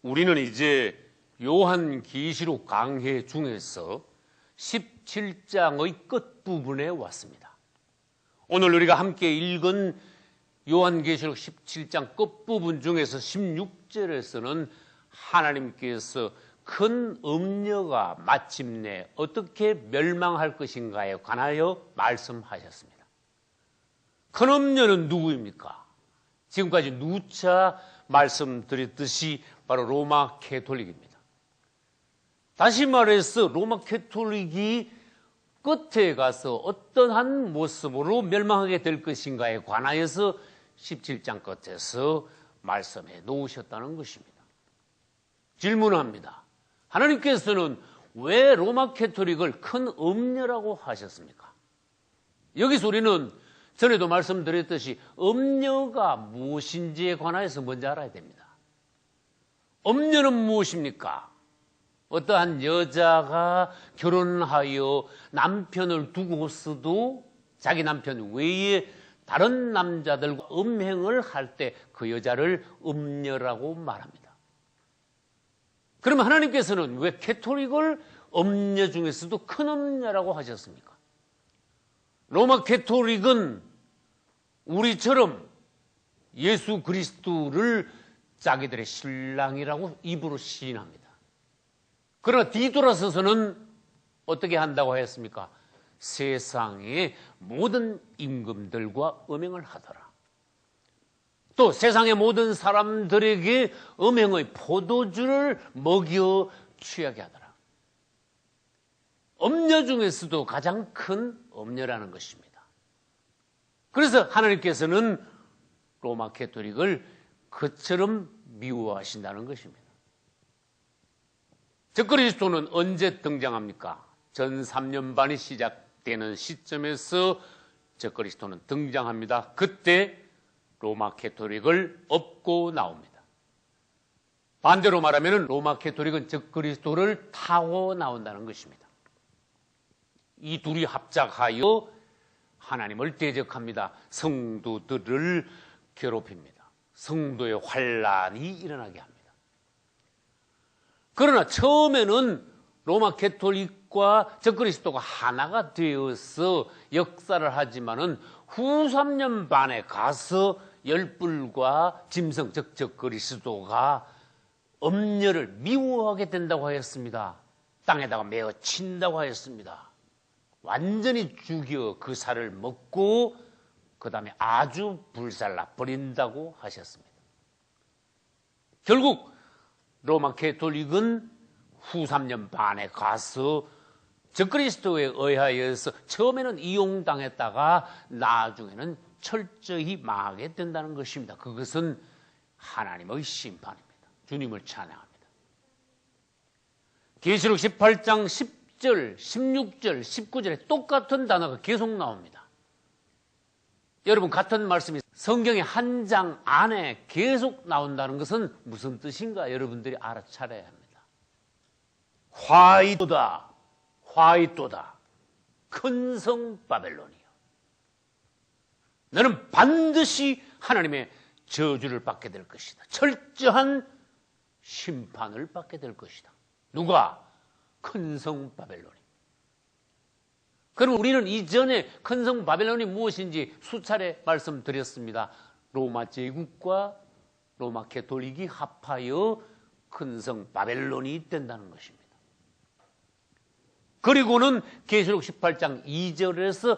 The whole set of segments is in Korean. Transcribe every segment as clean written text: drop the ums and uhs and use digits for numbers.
우리는 이제 요한계시록 강해 중에서 17장의 끝부분에 왔습니다. 오늘 우리가 함께 읽은 요한계시록 17장 끝부분 중에서 16절에서는 하나님께서 큰 음녀가 마침내 어떻게 멸망할 것인가에 관하여 말씀하셨습니다. 큰 음녀는 누구입니까? 지금까지 누차 말씀드렸듯이 바로 로마 캐톨릭입니다. 다시 말해서 로마 캐톨릭이 끝에 가서 어떠한 모습으로 멸망하게 될 것인가에 관하여서 17장 끝에서 말씀해 놓으셨다는 것입니다. 질문합니다. 하나님께서는 왜 로마 캐톨릭을 큰 음녀라고 하셨습니까? 여기서 우리는 전에도 말씀드렸듯이 음녀가 무엇인지에 관하여서 먼저 알아야 됩니다. 음녀는 무엇입니까? 어떠한 여자가 결혼하여 남편을 두고서도 자기 남편 외에 다른 남자들과 음행을 할 때 그 여자를 음녀라고 말합니다. 그러면 하나님께서는 왜 캐톨릭을 음녀 중에서도 큰 음녀라고 하셨습니까? 로마 캐톨릭은 우리처럼 예수 그리스도를 자기들의 신랑이라고 입으로 시인합니다. 그러나 뒤돌아서서는 어떻게 한다고 하였습니까? 세상의 모든 임금들과 음행을 하더라. 또 세상의 모든 사람들에게 음행의 포도주를 먹여 취하게 하더라. 음녀 중에서도 가장 큰 음녀라는 것입니다. 그래서 하나님께서는 로마 캐톨릭을 그처럼 미워하신다는 것입니다. 적그리스도는 언제 등장합니까? 전 3년반이 시작되는 시점에서 적그리스도는 등장합니다. 그때 로마 캐톨릭을 업고 나옵니다. 반대로 말하면 로마 캐톨릭은 적그리스도를 타고 나온다는 것입니다. 이 둘이 합작하여 하나님을 대적합니다. 성도들을 괴롭힙니다. 성도의 환란이 일어나게 합니다. 그러나 처음에는 로마 캐톨릭과 적그리스도가 하나가 되어서 역사를 하지만은 후 3년 반에 가서 열불과 짐승 즉 적그리스도가 음녀를 미워하게 된다고 하였습니다. 땅에다가 메어 친다고 하였습니다. 완전히 죽여 그 살을 먹고 그 다음에 아주 불살라 버린다고 하셨습니다. 결국 로마 캐톨릭은 후 3년 반에 가서 적그리스도에 의하여서 처음에는 이용당했다가 나중에는 철저히 망하게 된다는 것입니다. 그것은 하나님의 심판입니다. 주님을 찬양합니다. 계시록 18장 10절, 16절, 19절에 똑같은 단어가 계속 나옵니다. 여러분, 같은 말씀이 성경의 한 장 안에 계속 나온다는 것은 무슨 뜻인가 여러분들이 알아차려야 합니다. 화이도다, 화이도다, 큰 성 바벨론이요. 너는 반드시 하나님의 저주를 받게 될 것이다. 철저한 심판을 받게 될 것이다. 누가? 큰 성 바벨론이. 그럼 우리는 이전에 큰 성 바벨론이 무엇인지 수차례 말씀드렸습니다. 로마 제국과 로마 캐톨릭이 합하여 큰 성 바벨론이 된다는 것입니다. 그리고는 계시록 18장 2절에서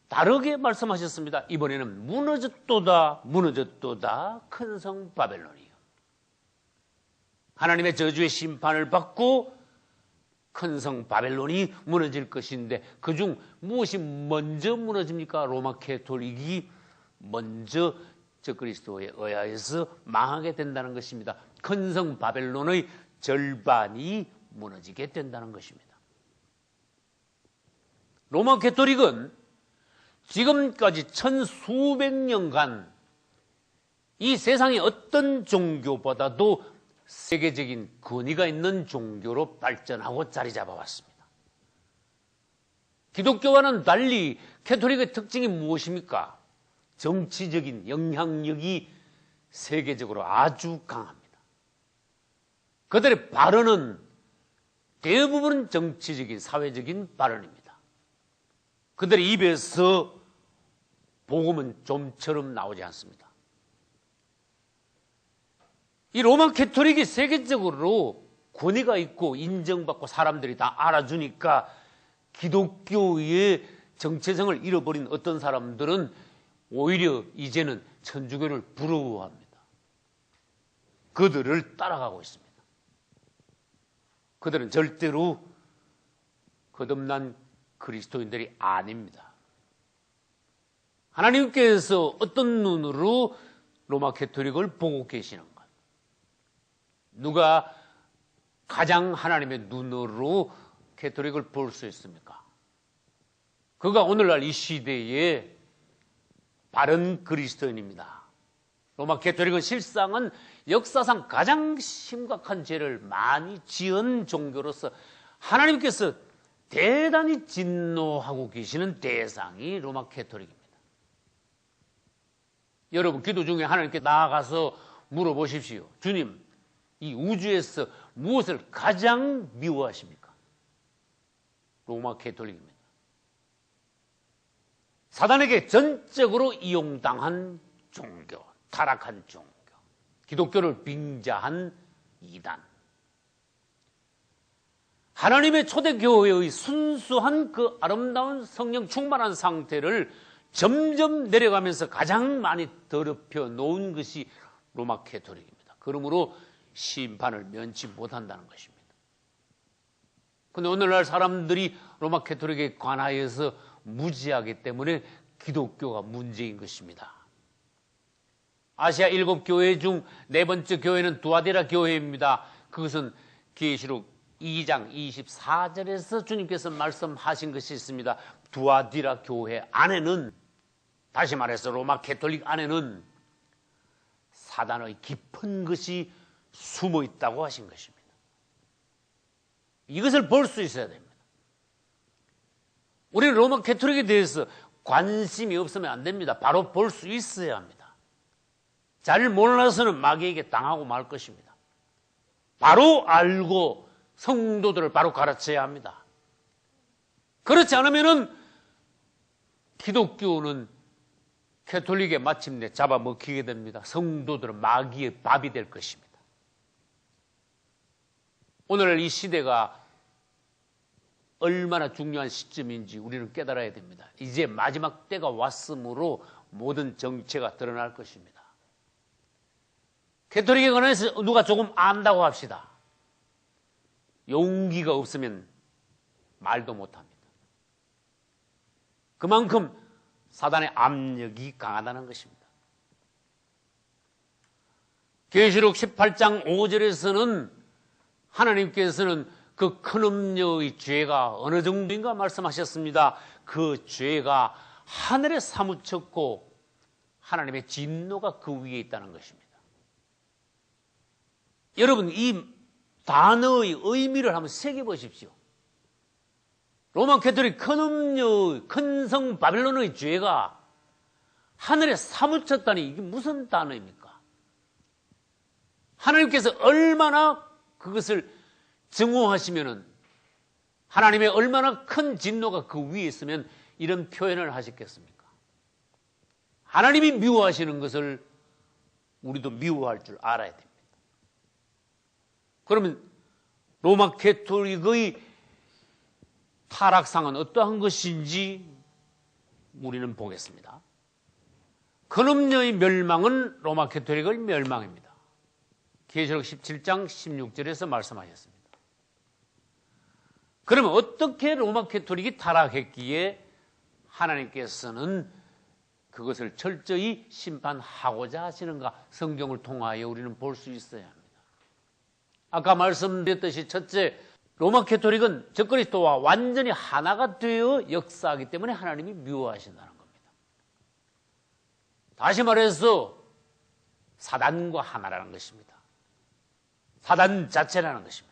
다르게 말씀하셨습니다. 이번에는 무너졌도다, 무너졌도다, 큰 성 바벨론이요. 하나님의 저주의 심판을 받고 큰 성 바벨론이 무너질 것인데 그중 무엇이 먼저 무너집니까? 로마 캐톨릭이 먼저 적그리스도에 의하여서 망하게 된다는 것입니다. 큰 성 바벨론의 절반이 무너지게 된다는 것입니다. 로마 캐톨릭은 지금까지 천수백 년간 이 세상의 어떤 종교보다도 세계적인 권위가 있는 종교로 발전하고 자리 잡아왔습니다. 기독교와는 달리 캐톨릭의 특징이 무엇입니까? 정치적인 영향력이 세계적으로 아주 강합니다. 그들의 발언은 대부분은 정치적인, 사회적인 발언입니다. 그들의 입에서 복음은 좀처럼 나오지 않습니다. 이 로마 캐토릭이 세계적으로 권위가 있고 인정받고 사람들이 다 알아주니까 기독교의 정체성을 잃어버린 어떤 사람들은 오히려 이제는 천주교를 부러워합니다. 그들을 따라가고 있습니다. 그들은 절대로 거듭난 그리스도인들이 아닙니다. 하나님께서 어떤 눈으로 로마 캐토릭을 보고 계시는가? 누가 가장 하나님의 눈으로 캐토릭을 볼 수 있습니까? 그가 오늘날 이 시대의 바른 그리스도인입니다. 로마 캐토릭은 실상은 역사상 가장 심각한 죄를 많이 지은 종교로서 하나님께서 대단히 진노하고 계시는 대상이 로마 캐토릭입니다. 여러분, 기도 중에 하나님께 나아가서 물어보십시오. 주님, 이 우주에서 무엇을 가장 미워하십니까? 로마 캐토릭입니다. 사단에게 전적으로 이용당한 종교, 타락한 종교, 기독교를 빙자한 이단. 하나님의 초대교회의 순수한 그 아름다운 성령 충만한 상태를 점점 내려가면서 가장 많이 더럽혀 놓은 것이 로마 캐토릭입니다. 그러므로 심판을 면치 못한다는 것입니다. 그런데 오늘날 사람들이 로마 캐토릭에 관하여서 무지하기 때문에 기독교가 문제인 것입니다. 아시아 7교회 중 4번째 교회는 두아디라 교회입니다. 그것은 계시록 2장 24절에서 주님께서 말씀하신 것이 있습니다. 두아디라 교회 안에는, 다시 말해서 로마 캐톨릭 안에는 사단의 깊은 것이 숨어 있다고 하신 것입니다. 이것을 볼 수 있어야 됩니다. 우리는 로마 캐톨릭에 대해서 관심이 없으면 안 됩니다. 바로 볼 수 있어야 합니다. 잘 몰라서는 마귀에게 당하고 말 것입니다. 바로 알고 성도들을 바로 가르쳐야 합니다. 그렇지 않으면은 기독교는 캐톨릭에 마침내 잡아먹히게 됩니다. 성도들은 마귀의 밥이 될 것입니다. 오늘 이 시대가 얼마나 중요한 시점인지 우리는 깨달아야 됩니다. 이제 마지막 때가 왔으므로 모든 정체가 드러날 것입니다. 캐톨릭에 관해서 누가 조금 안다고 합시다. 용기가 없으면 말도 못합니다. 그만큼 사단의 압력이 강하다는 것입니다. 계시록 18장 5절에서는 하나님께서는 그 큰 음녀의 죄가 어느 정도인가 말씀하셨습니다. 그 죄가 하늘에 사무쳤고 하나님의 진노가 그 위에 있다는 것입니다. 여러분, 이 단어의 의미를 한번 새겨보십시오. 로마 캐톨릭 큰 음녀, 큰 성 바벨론의 죄가 하늘에 사무쳤다니 이게 무슨 단어입니까? 하나님께서 얼마나 그것을 증오하시면은, 하나님의 얼마나 큰 진노가 그 위에 있으면 이런 표현을 하셨겠습니까? 하나님이 미워하시는 것을 우리도 미워할 줄 알아야 됩니다. 그러면 로마 캐톨릭의 타락상은 어떠한 것인지 우리는 보겠습니다. 큰 음녀의 멸망은 로마 캐톨릭의 멸망입니다. 계시록 17장 16절에서 말씀하셨습니다. 그러면 어떻게 로마 캐톨릭이 타락했기에 하나님께서는 그것을 철저히 심판하고자 하시는가? 성경을 통하여 우리는 볼 수 있어야 합니다. 아까 말씀드렸듯이 첫째, 로마 캐톨릭은 적그리스도와 완전히 하나가 되어 역사하기 때문에 하나님이 미워하신다는 겁니다. 다시 말해서 사단과 하나라는 것입니다. 사단 자체라는 것입니다.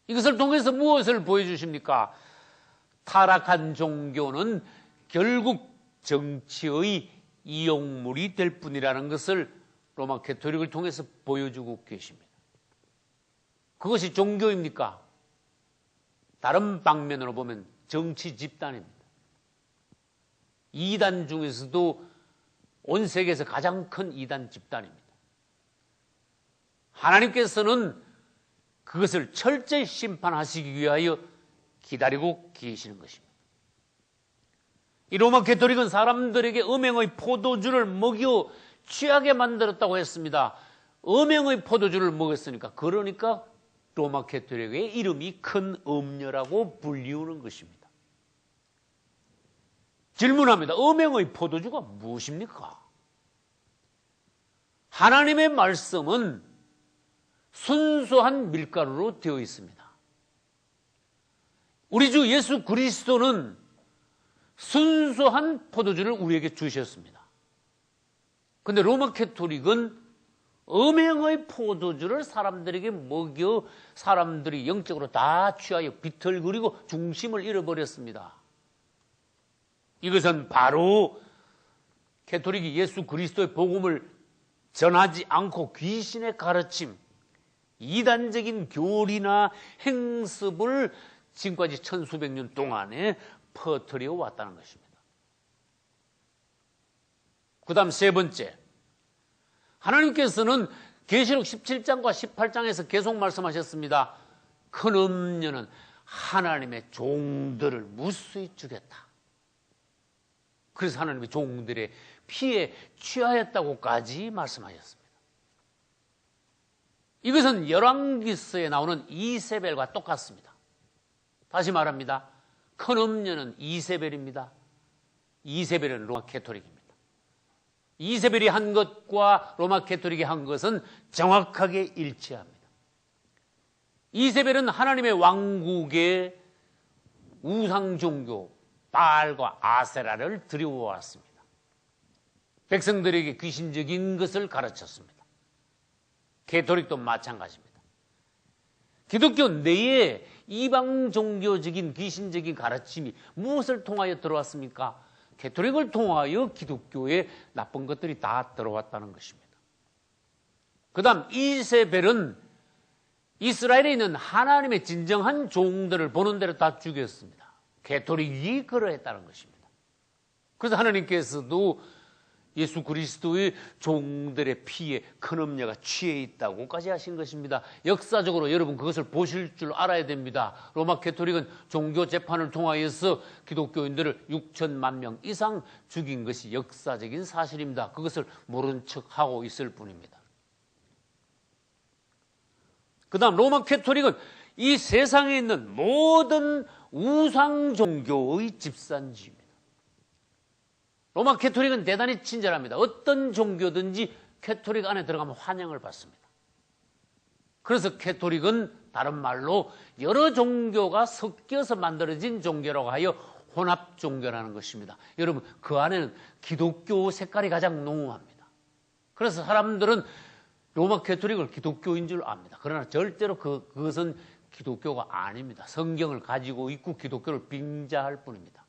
이것을 통해서 무엇을 보여주십니까? 타락한 종교는 결국 정치의 이용물이 될 뿐이라는 것을 로마 캐톨릭을 통해서 보여주고 계십니다. 그것이 종교입니까? 다른 방면으로 보면 정치 집단입니다. 이단 중에서도 온 세계에서 가장 큰 이단 집단입니다. 하나님께서는 그것을 철저히 심판하시기 위하여 기다리고 계시는 것입니다. 이 로마 가톨릭은 사람들에게 음행의 포도주를 먹여 취하게 만들었다고 했습니다. 음행의 포도주를 먹었으니까, 그러니까 로마 가톨릭의 이름이 큰 음녀라고 불리우는 것입니다. 질문합니다. 음행의 포도주가 무엇입니까? 하나님의 말씀은 순수한 밀가루로 되어 있습니다. 우리 주 예수 그리스도는 순수한 포도주를 우리에게 주셨습니다. 그런데 로마 가톨릭은 음행의 포도주를 사람들에게 먹여 사람들이 영적으로 다 취하여 비틀거리고 중심을 잃어버렸습니다. 이것은 바로 가톨릭이 예수 그리스도의 복음을 전하지 않고 귀신의 가르침, 이단적인 교리나 행습을 지금까지 천수백 년 동안에 퍼뜨려 왔다는 것입니다. 그 다음 세 번째, 하나님께서는 계시록 17장과 18장에서 계속 말씀하셨습니다. 큰 음녀는 하나님의 종들을 무수히 죽였다. 그래서 하나님의 종들의 피에 취하였다고까지 말씀하셨습니다. 이것은 열왕기서에 나오는 이세벨과 똑같습니다. 다시 말합니다. 큰 음녀는 이세벨입니다. 이세벨은 로마 가톨릭입니다. 이세벨이 한 것과 로마 가톨릭이 한 것은 정확하게 일치합니다. 이세벨은 하나님의 왕국의 우상 종교 바알과 아세라를 드려왔습니다. 백성들에게 귀신적인 것을 가르쳤습니다. 가톨릭도 마찬가지입니다. 기독교 내에 이방 종교적인 귀신적인 가르침이 무엇을 통하여 들어왔습니까? 가톨릭을 통하여 기독교에 나쁜 것들이 다 들어왔다는 것입니다. 그 다음 이세벨은 이스라엘에 있는 하나님의 진정한 종들을 보는 대로 다 죽였습니다. 가톨릭이 그러했다는 것입니다. 그래서 하나님께서도 예수 그리스도의 종들의 피에 큰 음녀가 취해 있다고까지 하신 것입니다. 역사적으로 여러분 그것을 보실 줄 알아야 됩니다. 로마 가톨릭은 종교 재판을 통하여서 기독교인들을 6천만 명 이상 죽인 것이 역사적인 사실입니다. 그것을 모른 척하고 있을 뿐입니다. 그 다음 로마 가톨릭은 이 세상에 있는 모든 우상 종교의 집산지입니다. 로마 가톨릭은 대단히 친절합니다. 어떤 종교든지 가톨릭 안에 들어가면 환영을 받습니다. 그래서 가톨릭은 다른 말로 여러 종교가 섞여서 만들어진 종교라고 하여 혼합 종교라는 것입니다. 여러분 그 안에는 기독교 색깔이 가장 농후합니다. 그래서 사람들은 로마 가톨릭을 기독교인 줄 압니다. 그러나 절대로 그것은 기독교가 아닙니다. 성경을 가지고 있고 기독교를 빙자할 뿐입니다.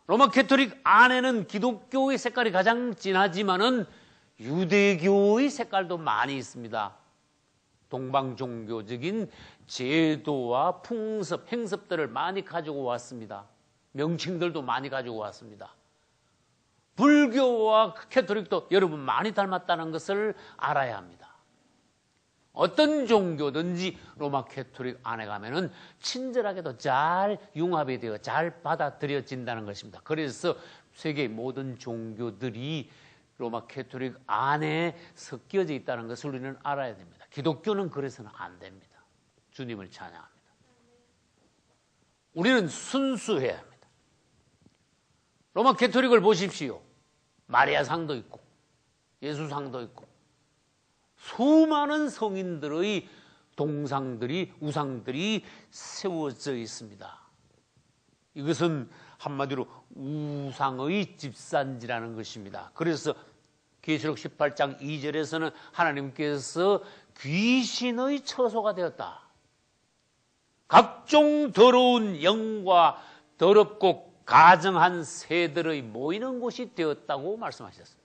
로마 가톨릭 안에는 기독교의 색깔이 가장 진하지만은 유대교의 색깔도 많이 있습니다. 동방 종교적인 제도와 풍습, 행습들을 많이 가지고 왔습니다. 명칭들도 많이 가지고 왔습니다. 불교와 가톨릭도 여러분 많이 닮았다는 것을 알아야 합니다. 어떤 종교든지 로마 가톨릭 안에 가면은 친절하게도 잘 융합이 되어 잘 받아들여진다는 것입니다. 그래서 세계의 모든 종교들이 로마 가톨릭 안에 섞여져 있다는 것을 우리는 알아야 됩니다. 기독교는 그래서는 안 됩니다. 주님을 찬양합니다. 우리는 순수해야 합니다. 로마 가톨릭을 보십시오. 마리아상도 있고 예수상도 있고 수많은 성인들의 동상들이 우상들이 세워져 있습니다. 이것은 한마디로 우상의 집산지라는 것입니다. 그래서 계시록 18장 2절에서는 하나님께서 귀신의 처소가 되었다. 각종 더러운 영과 더럽고 가증한 새들의 모이는 곳이 되었다고 말씀하셨습니다.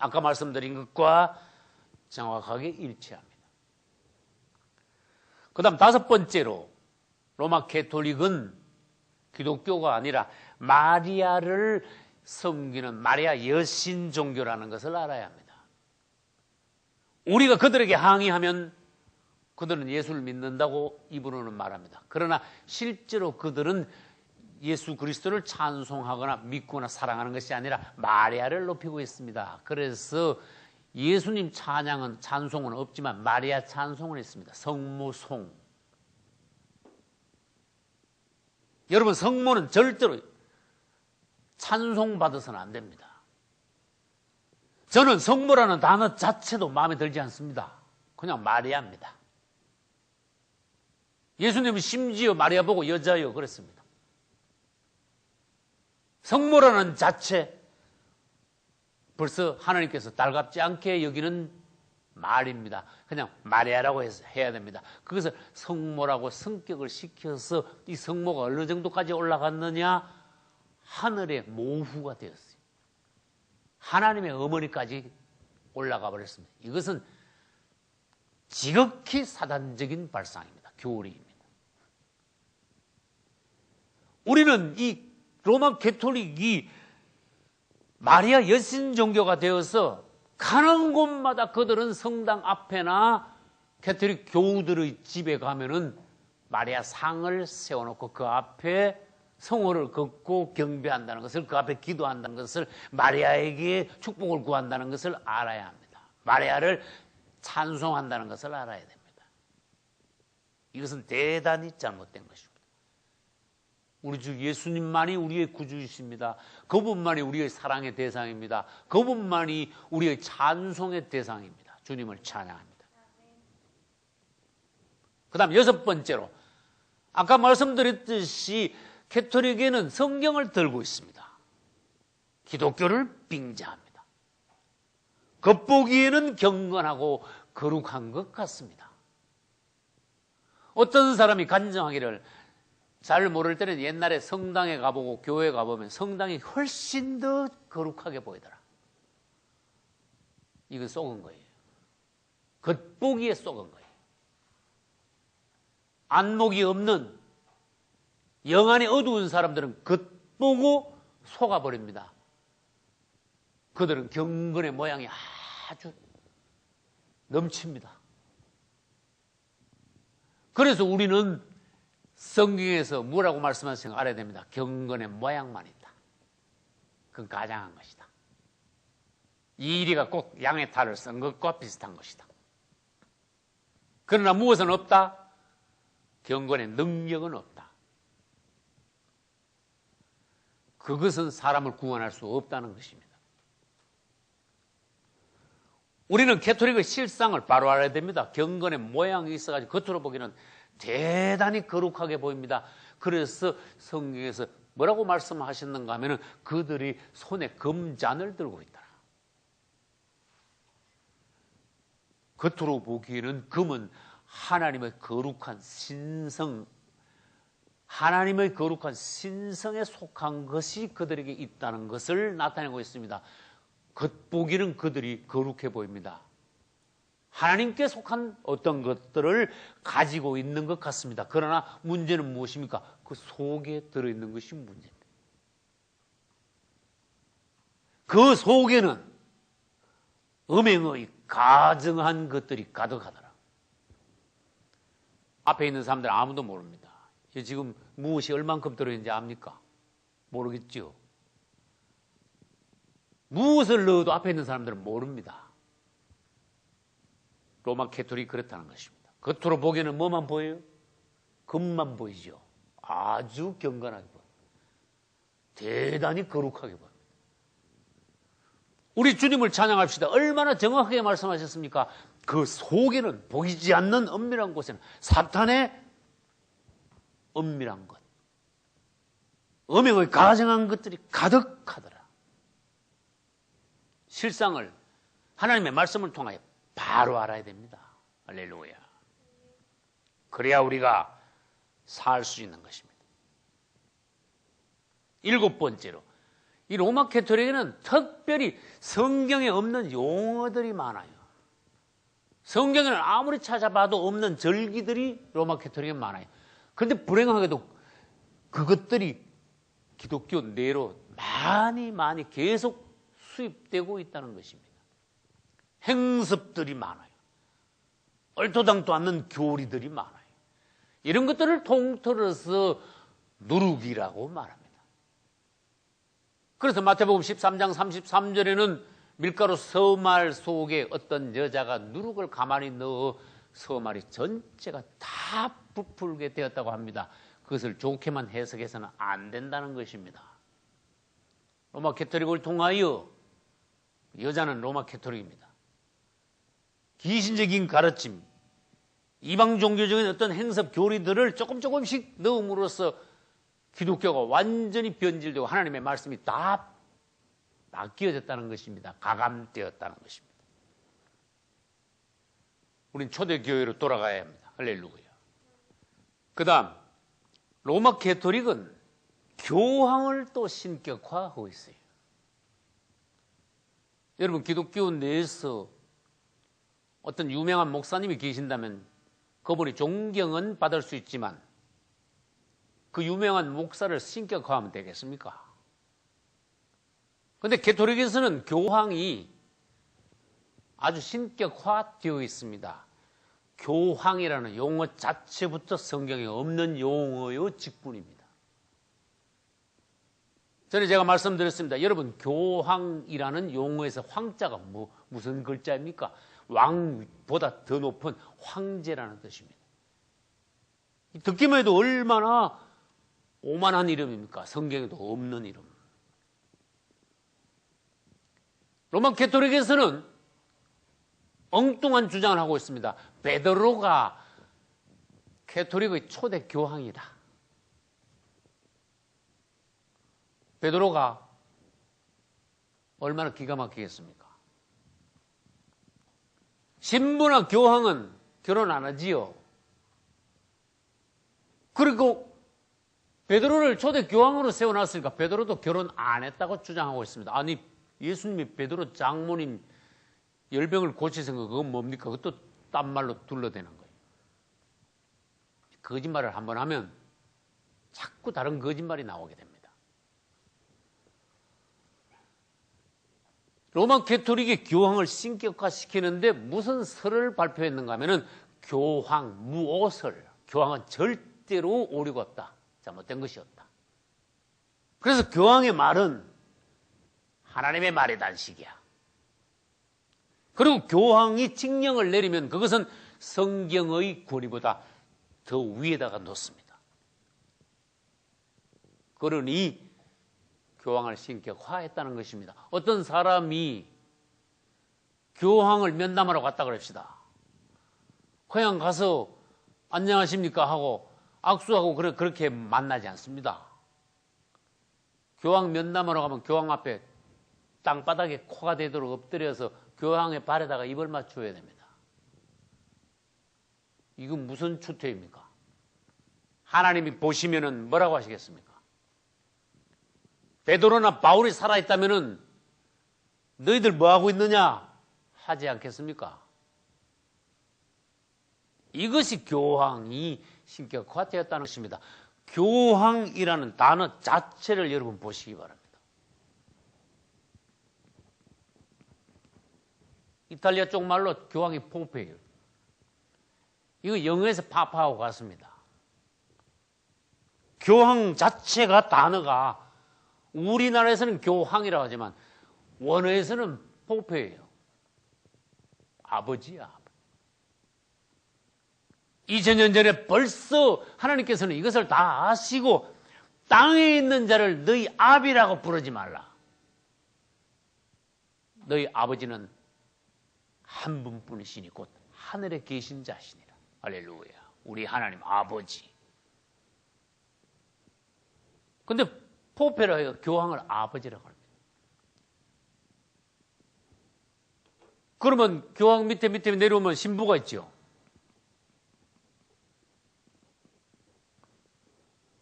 아까 말씀드린 것과 정확하게 일치합니다. 그 다음 다섯 번째로 로마 캐톨릭은 기독교가 아니라 마리아를 섬기는 마리아 여신 종교라는 것을 알아야 합니다. 우리가 그들에게 항의하면 그들은 예수를 믿는다고 입으로는 말합니다. 그러나 실제로 그들은 예수 그리스도를 찬송하거나 믿거나 사랑하는 것이 아니라 마리아를 높이고 있습니다. 그래서 예수님 찬송은 없지만 마리아 찬송은 있습니다. 성모송. 여러분, 성모는 절대로 찬송받아서는 안 됩니다. 저는 성모라는 단어 자체도 마음에 들지 않습니다. 그냥 마리아입니다. 예수님은 심지어 마리아 보고 여자여 그랬습니다. 성모라는 자체, 벌써 하나님께서 달갑지 않게 여기는 말입니다. 그냥 마리아라고 해야 됩니다. 그것을 성모라고 성격을 시켜서 이 성모가 어느 정도까지 올라갔느냐? 하늘의 모후가 되었어요. 하나님의 어머니까지 올라가 버렸습니다. 이것은 지극히 사단적인 발상입니다. 교리입니다. 우리는 이 로마 캐톨릭이 마리아 여신 종교가 되어서 가는 곳마다 그들은 성당 앞에나 캐톨릭 교우들의 집에 가면은 마리아 상을 세워놓고 그 앞에 성호를 걷고 경배한다는 것을, 그 앞에 기도한다는 것을, 마리아에게 축복을 구한다는 것을 알아야 합니다. 마리아를 찬송한다는 것을 알아야 됩니다. 이것은 대단히 잘못된 것입니다. 우리 주 예수님만이 우리의 구주이십니다. 그분만이 우리의 사랑의 대상입니다. 그분만이 우리의 찬송의 대상입니다. 주님을 찬양합니다. 그 다음 여섯 번째로, 아까 말씀드렸듯이 캐톨릭에는 성경을 들고 있습니다. 기독교를 빙자합니다. 겉보기에는 경건하고 거룩한 것 같습니다. 어떤 사람이 간증하기를, 잘 모를 때는 옛날에 성당에 가보고 교회에 가보면 성당이 훨씬 더 거룩하게 보이더라. 이거 속은 거예요. 겉보기에 속은 거예요. 안목이 없는 영안이 어두운 사람들은 겉보고 속아버립니다. 그들은 경건의 모양이 아주 넘칩니다. 그래서 우리는 성경에서 뭐라고 말씀하시는지 알아야 됩니다. 경건의 모양만 있다. 그건 가장한 것이다. 이리가 꼭 양의 탈을 쓴 것과 비슷한 것이다. 그러나 무엇은 없다? 경건의 능력은 없다. 그것은 사람을 구원할 수 없다는 것입니다. 우리는 캐톨릭의 실상을 바로 알아야 됩니다. 경건의 모양이 있어가지고 겉으로 보기는 대단히 거룩하게 보입니다. 그래서 성경에서 뭐라고 말씀하셨는가 하면은 그들이 손에 금잔을 들고 있더라. 겉으로 보기에는 금은 하나님의 거룩한 신성, 하나님의 거룩한 신성에 속한 것이 그들에게 있다는 것을 나타내고 있습니다. 겉보기는 그들이 거룩해 보입니다. 하나님께 속한 어떤 것들을 가지고 있는 것 같습니다. 그러나 문제는 무엇입니까? 그 속에 들어있는 것이 문제입니다. 그 속에는 음행의 가증한 것들이 가득하더라. 앞에 있는 사람들은 아무도 모릅니다. 지금 무엇이 얼만큼 들어있는지 압니까? 모르겠죠. 무엇을 넣어도 앞에 있는 사람들은 모릅니다. 로마 캐톨릭이 그렇다는 것입니다. 겉으로 보기에는 뭐만 보여요? 금만 보이죠. 아주 경건하게 보여요. 대단히 거룩하게 보여요. 우리 주님을 찬양합시다. 얼마나 정확하게 말씀하셨습니까? 그 속에는, 보이지 않는 엄밀한 곳에는 사탄의 엄밀한 것, 음행의 가증한 것들이 가득하더라. 실상을 하나님의 말씀을 통하여 바로 알아야 됩니다. 할렐루야. 그래야 우리가 살 수 있는 것입니다. 일곱 번째로, 이 로마 캐톨릭에는 특별히 성경에 없는 용어들이 많아요. 성경에는 아무리 찾아봐도 없는 절기들이 로마 캐토릭에 많아요. 그런데 불행하게도 그것들이 기독교 내로 많이 계속 수입되고 있다는 것입니다. 행습들이 많아요. 얼토당토 않는 교리들이 많아요. 이런 것들을 통틀어서 누룩이라고 말합니다. 그래서 마태복음 13장 33절에는 밀가루 서말 속에 어떤 여자가 누룩을 가만히 넣어 서말이 전체가 다 부풀게 되었다고 합니다. 그것을 좋게만 해석해서는 안 된다는 것입니다. 로마 캐토릭을 통하여 여자는 로마 캐토릭입니다. 기신적인 가르침, 이방 종교적인 어떤 행습 교리들을 조금씩 넣음으로써 기독교가 완전히 변질되고 하나님의 말씀이 다 바뀌어졌다는 것입니다. 가감되었다는 것입니다. 우린 초대교회로 돌아가야 합니다. 할렐루야. 그 다음 로마 캐토릭은 교황을 또 신격화하고 있어요. 여러분 기독교 내에서 어떤 유명한 목사님이 계신다면 그분이 존경은 받을 수 있지만 그 유명한 목사를 신격화하면 되겠습니까? 그런데 캐토릭에서는 교황이 아주 신격화되어 있습니다. 교황이라는 용어 자체부터 성경에 없는 용어의 직분입니다. 전에 제가 말씀드렸습니다. 여러분 교황이라는 용어에서 황자가 무슨 글자입니까? 왕보다 더 높은 황제라는 뜻입니다. 듣기만 해도 얼마나 오만한 이름입니까? 성경에도 없는 이름. 로마 캐토릭에서는 엉뚱한 주장을 하고 있습니다. 베드로가 캐토릭의 초대 교황이다. 베드로가 얼마나 기가 막히겠습니까? 신부나 교황은 결혼 안 하지요. 그리고 베드로를 초대 교황으로 세워놨으니까 베드로도 결혼 안 했다고 주장하고 있습니다. 아니 예수님이 베드로 장모님 열병을 고치신 거 그건 뭡니까? 그것도 딴 말로 둘러대는 거예요. 거짓말을 한번 하면 자꾸 다른 거짓말이 나오게 됩니다. 로마 캐토릭이 교황을 신격화시키는데 무슨 설을 발표했는가 하면은 교황 무오설, 교황은 절대로 오류가 없다. 잘못된 것이 없다. 그래서 교황의 말은 하나님의 말의 단식이야. 그리고 교황이 칙령을 내리면 그것은 성경의 권위보다 더 위에다가 놓습니다. 그러니 교황을 신격화했다는 것입니다. 어떤 사람이 교황을 면담하러 갔다 그럽시다. 그냥 가서 안녕하십니까 하고 악수하고 그렇게 만나지 않습니다. 교황 면담하러 가면 교황 앞에 땅바닥에 코가 되도록 엎드려서 교황의 발에다가 입을 맞춰야 됩니다. 이건 무슨 추태입니까? 하나님이 보시면은 뭐라고 하시겠습니까? 베드로나 바울이 살아있다면은 너희들 뭐하고 있느냐 하지 않겠습니까? 이것이 교황이 신격화되었다는 것입니다. 교황이라는 단어 자체를 여러분 보시기 바랍니다. 이탈리아 쪽 말로 교황이 포페예요. 이거 영어에서 파파하고 같습니다. 교황 자체가 단어가 우리나라에서는 교황이라고 하지만 원어에서는 포페예요. 아버지야. 2000년 전에 벌써 하나님께서는 이것을 다 아시고 땅에 있는 자를 너희 아비라고 부르지 말라. 너희 아버지는 한 분뿐이시니 곧 하늘에 계신 자시니라. 할렐루야. 우리 하나님 아버지. 근데 포페라 해요. 교황을 아버지라고 합니다. 그러면 교황 밑에 내려오면 신부가 있죠.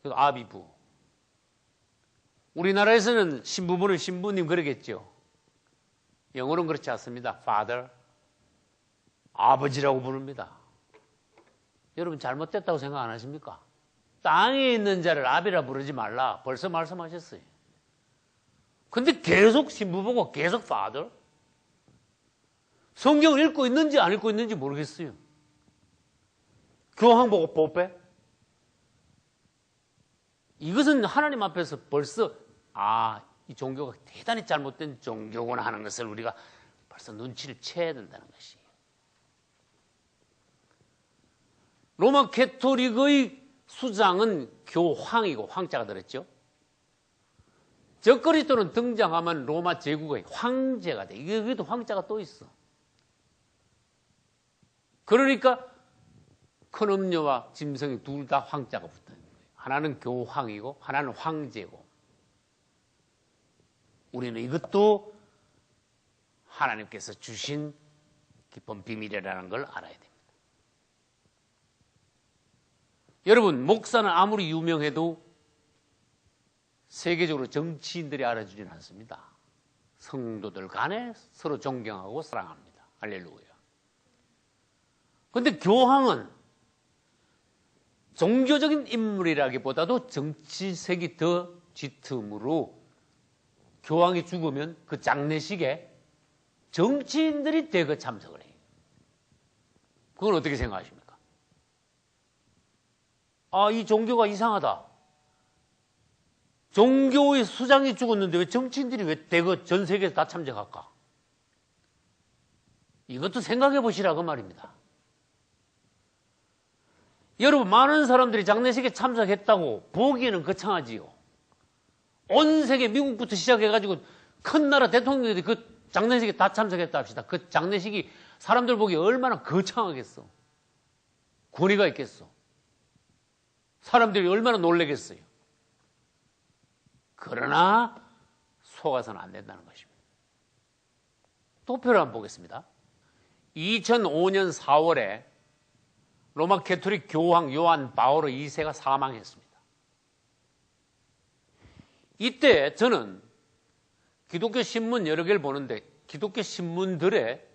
아비부. 우리나라에서는 신부분을 신부님 그러겠죠. 영어로는 그렇지 않습니다. Father, 아버지라고 부릅니다. 여러분 잘못됐다고 생각 안 하십니까? 땅에 있는 자를 아비라 부르지 말라. 벌써 말씀하셨어요. 근데 계속 신부 보고 계속 father? 성경을 읽고 있는지 안 읽고 있는지 모르겠어요. 교황 보고 뽀빼? 이것은 하나님 앞에서 벌써 이 종교가 대단히 잘못된 종교구나 하는 것을 우리가 벌써 눈치를 채야 된다는 것이에요. 로마 캐토릭의 수장은 교황이고 황자가 들었죠. 적그리스도는 등장하면 로마 제국의 황제가 돼. 여기도 황자가 또 있어. 그러니까 큰 음료와 짐승이 둘 다 황자가 붙어 있는 거예요. 하나는 교황이고 하나는 황제고. 우리는 이것도 하나님께서 주신 깊은 비밀이라는 걸 알아야 됩니다. 여러분, 목사는 아무리 유명해도 세계적으로 정치인들이 알아주지는 않습니다. 성도들 간에 서로 존경하고 사랑합니다. 할렐루야. 그런데 교황은 종교적인 인물이라기보다도 정치색이 더 짙으므로 교황이 죽으면 그 장례식에 정치인들이 대거 참석을 해요. 그건 어떻게 생각하십니까? 이 종교가 이상하다. 종교의 수장이 죽었는데 왜 정치인들이 왜 대거 전 세계에서 다 참석할까? 이것도 생각해 보시라고 말입니다. 여러분, 많은 사람들이 장례식에 참석했다고 보기에는 거창하지요. 온 세계 미국부터 시작해가지고 큰 나라 대통령들이 그 장례식에 다 참석했다 합시다. 그 장례식이 사람들 보기에 얼마나 거창하겠어. 권위가 있겠어. 사람들이 얼마나 놀라겠어요. 그러나 속아서는 안 된다는 것입니다. 도표를 한번 보겠습니다. 2005년 4월에 로마 캐토릭 교황 요한 바오로 2세가 사망했습니다. 이때 저는 기독교 신문 여러 개를 보는데 기독교 신문들에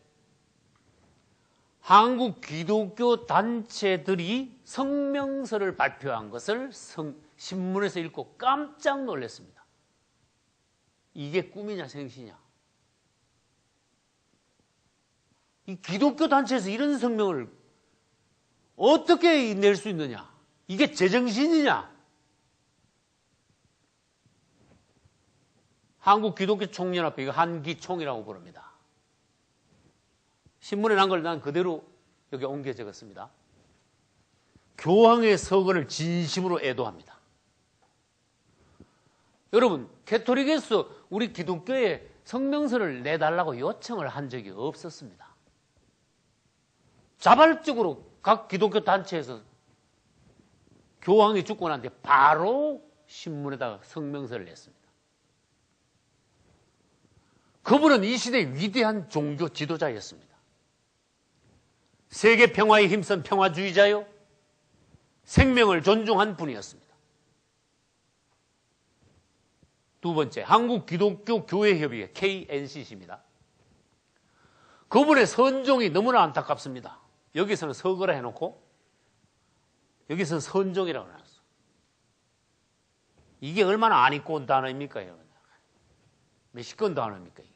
한국 기독교 단체들이 성명서를 발표한 것을 신문에서 읽고 깜짝 놀랐습니다. 이게 꿈이냐 생시냐? 이 기독교 단체에서 이런 성명을 어떻게 낼 수 있느냐? 이게 제정신이냐? 한국 기독교 총연합회, 이거 한기총이라고 부릅니다. 신문에 난 걸 난 그대로 여기 옮겨 적었습니다. 교황의 서거를 진심으로 애도합니다. 여러분, 캐토릭에서 우리 기독교에 성명서를 내달라고 요청을 한 적이 없었습니다. 자발적으로 각 기독교 단체에서 교황이 죽고 난 뒤에 바로 신문에다가 성명서를 냈습니다. 그분은 이 시대의 위대한 종교 지도자였습니다. 세계 평화에 힘쓴 평화주의자요, 생명을 존중한 분이었습니다. 두 번째, 한국 기독교 교회협의회 KNCC입니다. 그분의 선종이 너무나 안타깝습니다. 여기서는 서거라 해놓고 여기서는 선종이라고 해놨어. 이게 얼마나 안 입고 온 단어입니까? 몇십 건 단어입니까? 이게.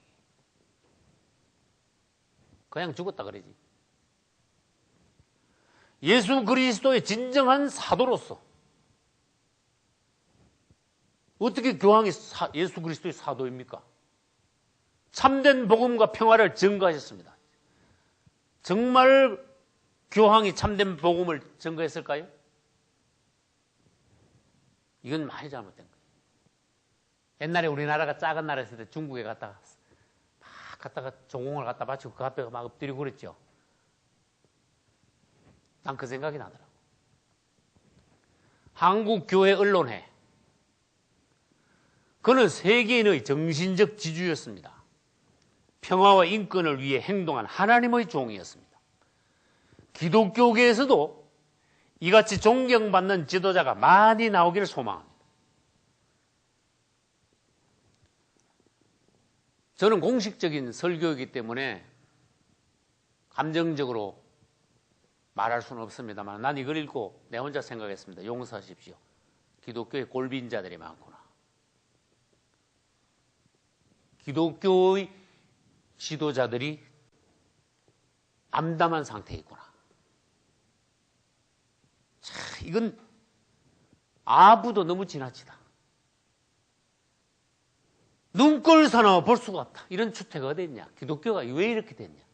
그냥 죽었다 그러지. 예수 그리스도의 진정한 사도로서 어떻게 교황이 예수 그리스도의 사도입니까? 참된 복음과 평화를 증거하셨습니다. 정말 교황이 참된 복음을 증거했을까요? 이건 많이 잘못된 거예요. 옛날에 우리나라가 작은 나라였을 때 중국에 갔다가 종공을 갖다 바치고 그 앞에 막 엎드리고 그랬죠. 난 그 생각이 나더라고. 한국교회 언론회. 그는 세계인의 정신적 지주였습니다. 평화와 인권을 위해 행동한 하나님의 종이었습니다. 기독교계에서도 이같이 존경받는 지도자가 많이 나오기를 소망합니다. 저는 공식적인 설교이기 때문에 감정적으로 말할 수는 없습니다만 난 이걸 읽고 내 혼자 생각했습니다. 용서하십시오. 기독교에 골빈자들이 많구나. 기독교의 지도자들이 암담한 상태에 있구나. 자, 이건 아부도 너무 지나치다. 눈꼴 사나워 볼 수가 없다. 이런 추태가 어디 있냐. 기독교가 왜 이렇게 됐냐.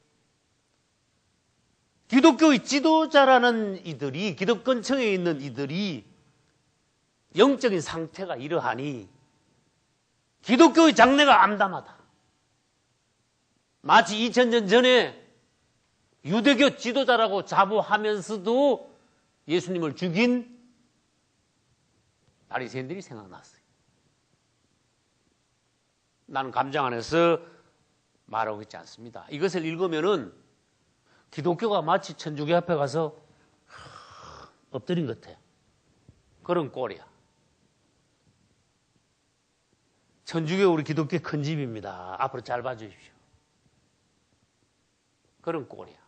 기독교의 지도자라는 이들이, 기득권층에 있는 이들이 영적인 상태가 이러하니 기독교의 장래가 암담하다. 마치 2000년 전에 유대교 지도자라고 자부하면서도 예수님을 죽인 바리새인들이 생각났어요. 나는 감정 안에서 말하고 있지 않습니다. 이것을 읽으면은 기독교가 마치 천주교 앞에 가서 엎드린 것 같아요. 그런 꼴이야. 천주교 우리 기독교의 큰 집입니다. 앞으로 잘 봐주십시오. 그런 꼴이야.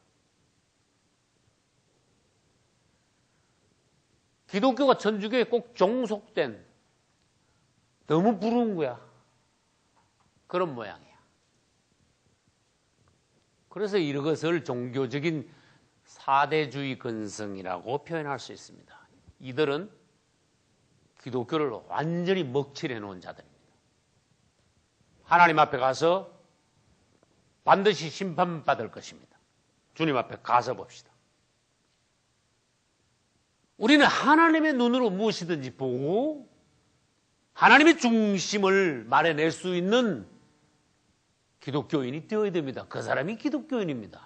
기독교가 천주교에 꼭 종속된 너무 부러운 거야. 그런 모양이야. 그래서 이것을 종교적인 사대주의 근성이라고 표현할 수 있습니다. 이들은 기독교를 완전히 먹칠해 놓은 자들입니다. 하나님 앞에 가서 반드시 심판받을 것입니다. 주님 앞에 가서 봅시다. 우리는 하나님의 눈으로 무엇이든지 보고 하나님의 중심을 말해낼 수 있는 기독교인이 되어야 됩니다. 그 사람이 기독교인입니다.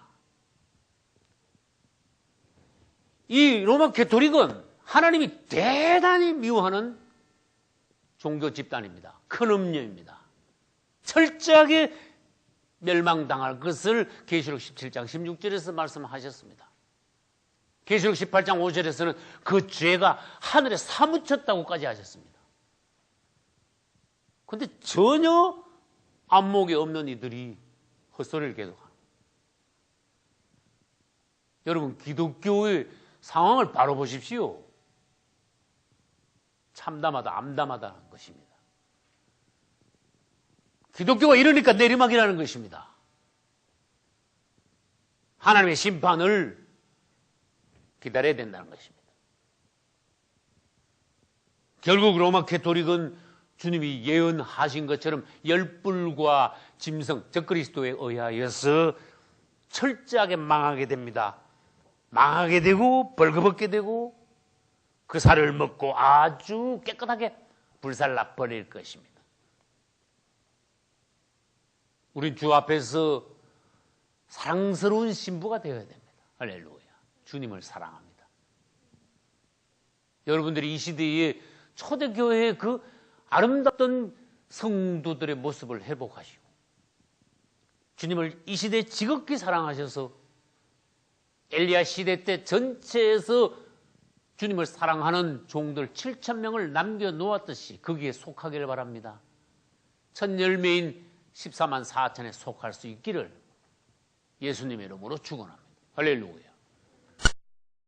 이 로마 가톨릭은 하나님이 대단히 미워하는 종교 집단입니다. 큰 음녀입니다. 철저하게 멸망당할 것을 계시록 17장 16절에서 말씀하셨습니다. 계시록 18장 5절에서는 그 죄가 하늘에 사무쳤다고까지 하셨습니다. 그런데 전혀 안목이 없는 이들이 헛소리를 계속합니다. 여러분, 기독교의 상황을 바로 보십시오. 참담하다, 암담하다는 것입니다. 기독교가 이러니까 내리막이라는 것입니다. 하나님의 심판을 기다려야 된다는 것입니다. 결국 로마 가톨릭은 주님이 예언하신 것처럼 열불과 짐승, 적그리스도에 의하여서 철저하게 망하게 됩니다. 망하게 되고 벌거벗게 되고 그 살을 먹고 아주 깨끗하게 불살라 버릴 것입니다. 우린 주 앞에서 사랑스러운 신부가 되어야 됩니다. 할렐루야. 주님을 사랑합니다. 여러분들이 이 시대에 초대교회의 그 아름답던 성도들의 모습을 회복하시고 주님을 이 시대에 지극히 사랑하셔서 엘리야 시대 때 전체에서 주님을 사랑하는 종들 7,000명을 남겨놓았듯이 거기에 속하기를 바랍니다. 첫 열매인 14만 4천에 속할 수 있기를 예수님의 이름으로 축원합니다. 할렐루야.